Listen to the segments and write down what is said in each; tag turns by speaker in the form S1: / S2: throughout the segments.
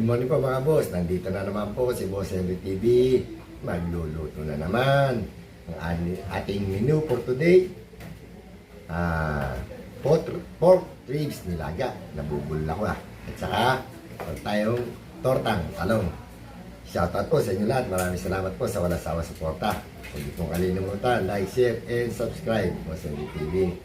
S1: morning po mga boss. Nandito na naman po si Boss Henry TV. Magluluto na naman ang ating menu for today. Pork ribs nilaga. Nabubulol ako At saka tayong tortang talong. Shoutout po sa inyo lahat. Maraming salamat po sa walang sawa suporta. Huwag niyo pong kalimutan, like, share, and subscribe po sa TV.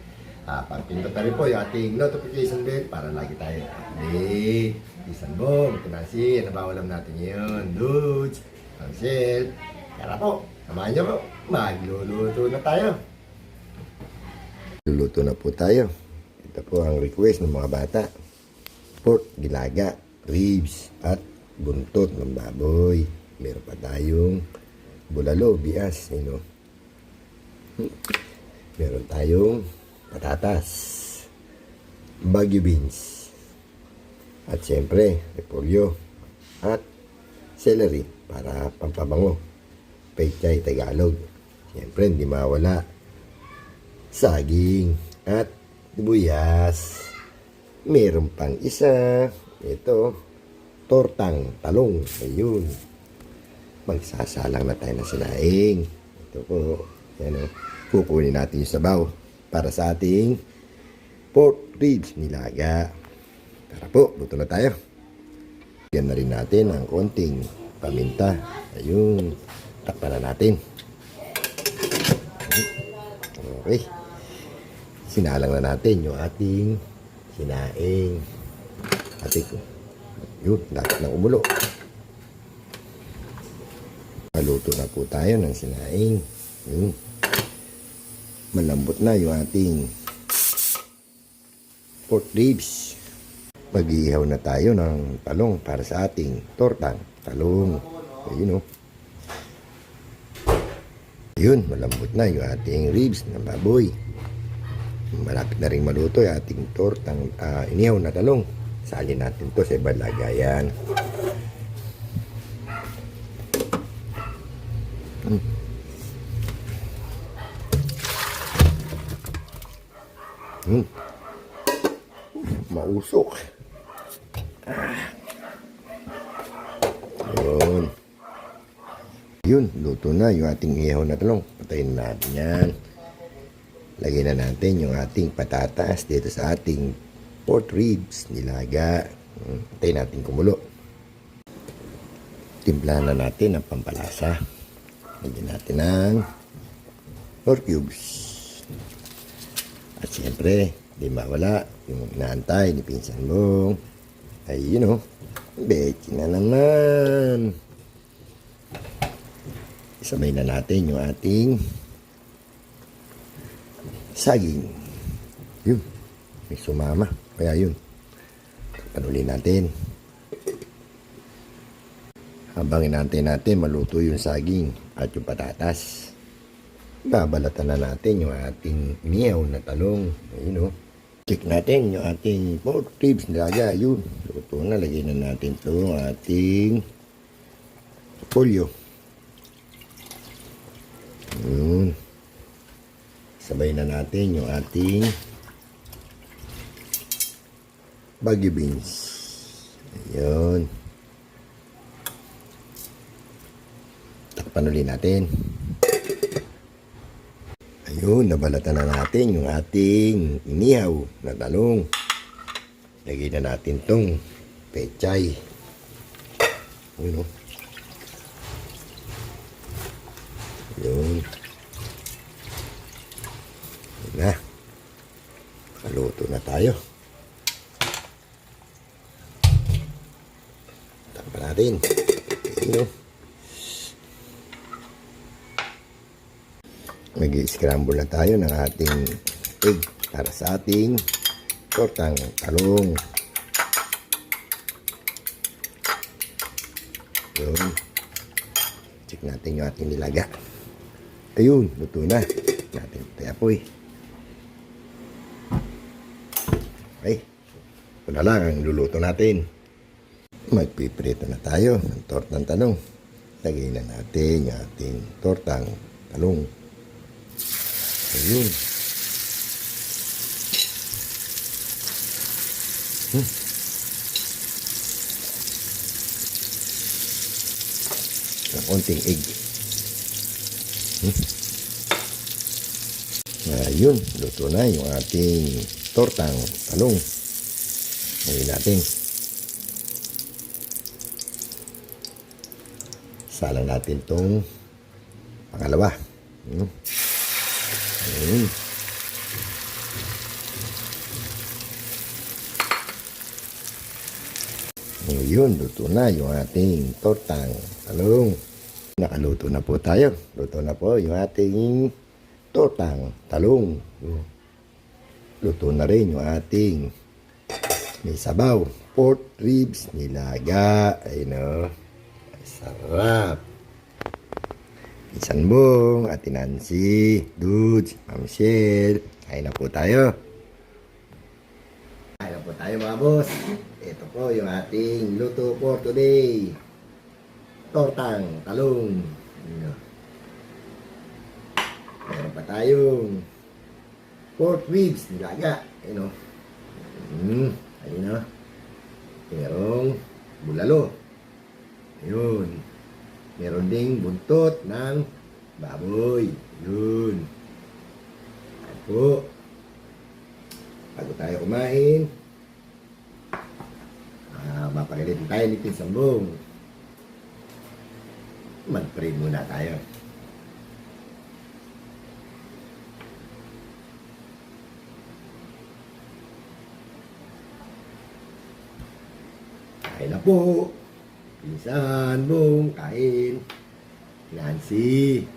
S1: Pagpindot na rin po yung ating notification bell para lagi tayo update. Isan bong, pinasi, ano ba ulam natin yun? Dudes, Ansel. Tara po, samahan niyo po. Magluluto na tayo. Luluto na po tayo. Ito po ang request ng mga bata. Pork, dilaga, ribs, at buntot ng baboy. Meron pa tayong bulalo, bias, Meron tayong patatas, bagyo beans, at siyempre, repolyo, at celery para pampabango. Pechay Tagalog. Siyempre, hindi mawala saging at sibuyas. Meron pang isa, ito, tortang talong. Ayun. Magsasalang na tayo ng sinaing. Ito po. Kukunin natin yung sabaw para sa ating pork ribs nilaga. Tara po, luto na tayo. Bigyan na rin natin ng konting paminta. Ayun. Takpan na natin. Okay. Sinalang na natin yung ating sinaing. Yun, dapat na umulo. Maluto na po tayo ng sinaing. Malambot na yung ating pork ribs. Mag-ihaw na tayo ng talong para sa ating tortang talong. Ayun Ayun, malambot na yung ating ribs ng baboy. Malapit na rin maluto yung ating tortang inihaw na talong. Salin natin to sa ibang lagayan. Mausok. Yun, luto na yung ating ihaw na talong. Patayin natin yan. Lagyan na natin yung ating patatas dito sa ating pork ribs nilaga. Patayin natin kumulo. Timplahan na natin ang pampalasa. Lagyan natin ng pork cubes. At siyempre, di mawala yung inaantay ni Pinsan Bong. Ay, bechi na naman. Isabay na natin yung ating saging. Yun. May sumama. Kaya yun. Panuli natin. Habang inantay natin, maluto yung saging at yung patatas. Babalatan na natin yung ating inihaw na talong. Ayun Check natin yung ating pork ribs nilaga. Yun. Luto na. Lagyan na natin itong ating polyo. Yun. Sabay na natin yung ating bagyo beans. Ayun. Takpan ulit natin. Ayun, nabalatan na natin yung ating inihaw na talong. Lagyan na natin tong pechay. Ayun Yun. Yun na. Kaluto na tayo. Takpan natin. Yun Mag-scramble na tayo ng ating egg para sa ating tortang talong. Yun. Check natin yung ating nilaga. Ayun, luto na. Natin tayo apoy. Okay. Ito na lang ang luluto natin. Magpiprito na tayo ng tortang talong. Lagay na natin yung ating tortang talong. Ayun. ng konting egg. Ayun, luto na yung ating tortang talong. Ngayon natin. Salang natin tong pangalawa. Ayun. Ngayon, luto na yung ating tortang talong. Nakaluto na po tayo. Luto na po yung ating tortang talong. Luto na rin yung ating may sabaw. Pork ribs nilaga. Ayun o. Sarap. Pinsan Bong, Ate Nancy, Dudes, Ma'am Michelle. Kain na po tayo. Kain na po tayo mga boss. Ito po yung ating luto for today. Tortang talong. Meron pa tayong pork ribs nilaga. Ayun o. Ayun o. Merong bulalo. Ayun. Meron ding buntot ng baboy. Yun. Ayan po. Bago tayo kumain, mapagalitin tayo ni Pinsan Bong. Mag-pray muna tayo. Kain na po. Pinsan Bong, kain. Nancy.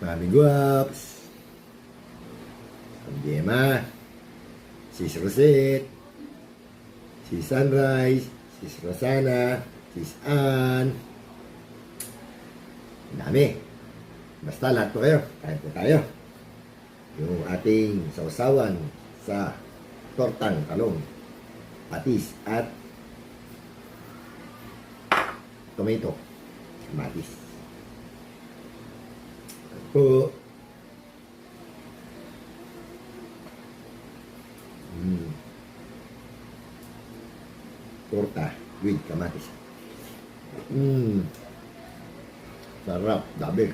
S1: Mami Guaps. Gemma. Sis Rosette. Sis Sunrise. Sis Rosana. Sis Ann. Dami. Basta lahat po kayo. Kain po tayo. Yung ating sausawan sa tortang talong, patis at tomato, kamatis. Ito po. Torta with kamatis. Sarap, dabi.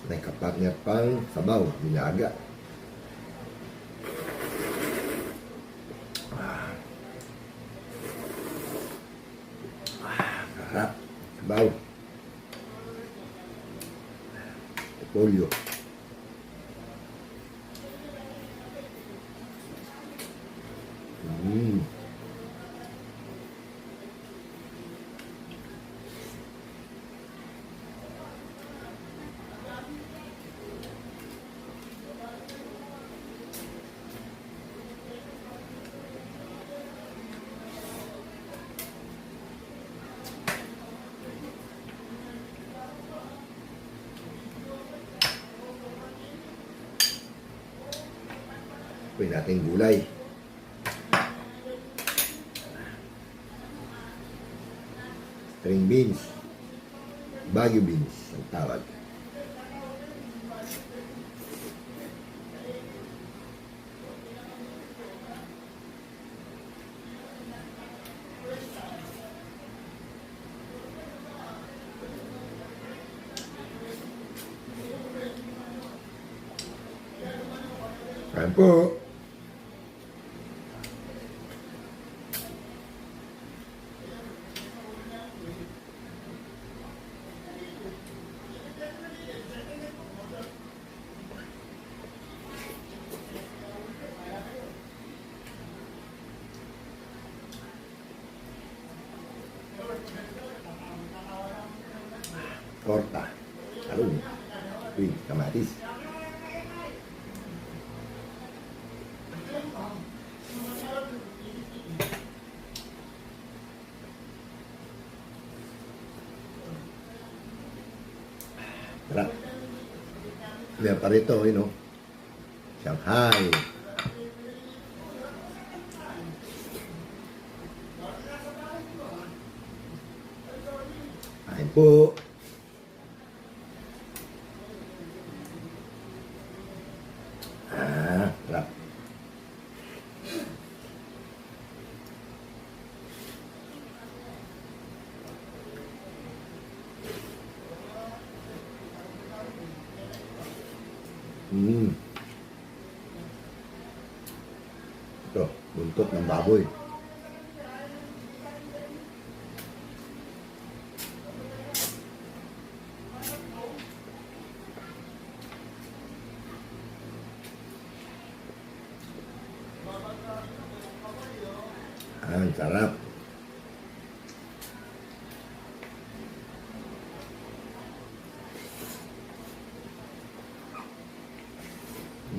S1: May kapatnya pang sabaw, nilaga. Sarap, sabaw. Polio. Pwede natin gulay. String beans. Baguio beans ang tawag. Kain po. Torta, talong, with kamatis. Sarap. Meron pa rito, Shanghai. Kain po. Sarap. Mm. Ito, buntot ng baboy. Ang sarap.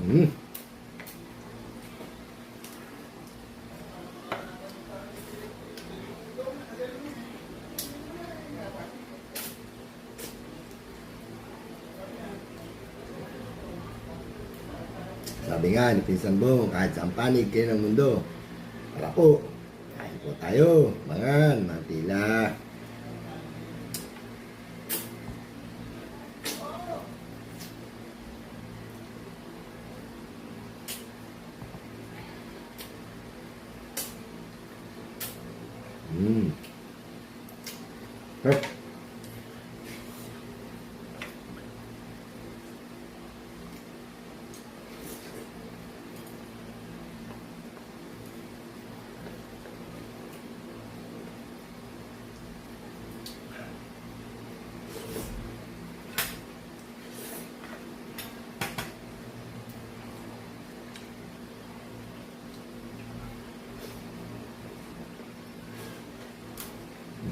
S1: Mm. Sabi nga ni Pinsan Bong, kahit saan panig kayo ng mundo, tara po, kain po tayo, mangan, mantila. Mm. Huh?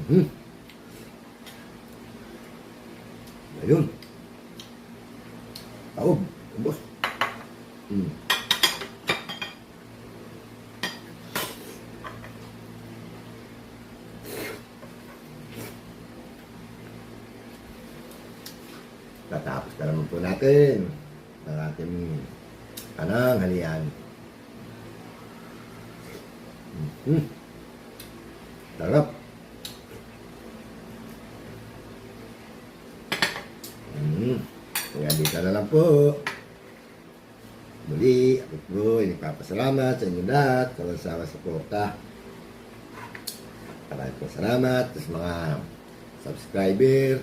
S1: Hmm. Ayun. Taob. Ubos. Hmm. Tatapos na naman po natin ang ating halian. Hmm. Sarap. Kaya dito na lang po. Muli, ako po nagpapasalamat sa inyo lahat sa walang sa suporta. Maraming po salamat sa mga subscriber,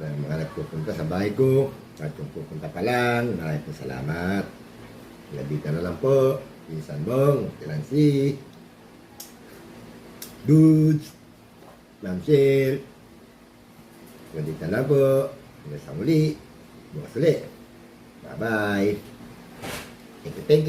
S1: sa mga nagpupunta sa bahay ko, at kung pupunta pa lang, maraming po salamat. Kaya dito na lang po. Pinsan Bong, Tilansi, Dudes, Mamsil. Kaya dito na lang po. Hanggang sa muli. Bukas ulit. Bye-bye. Thank you, thank you.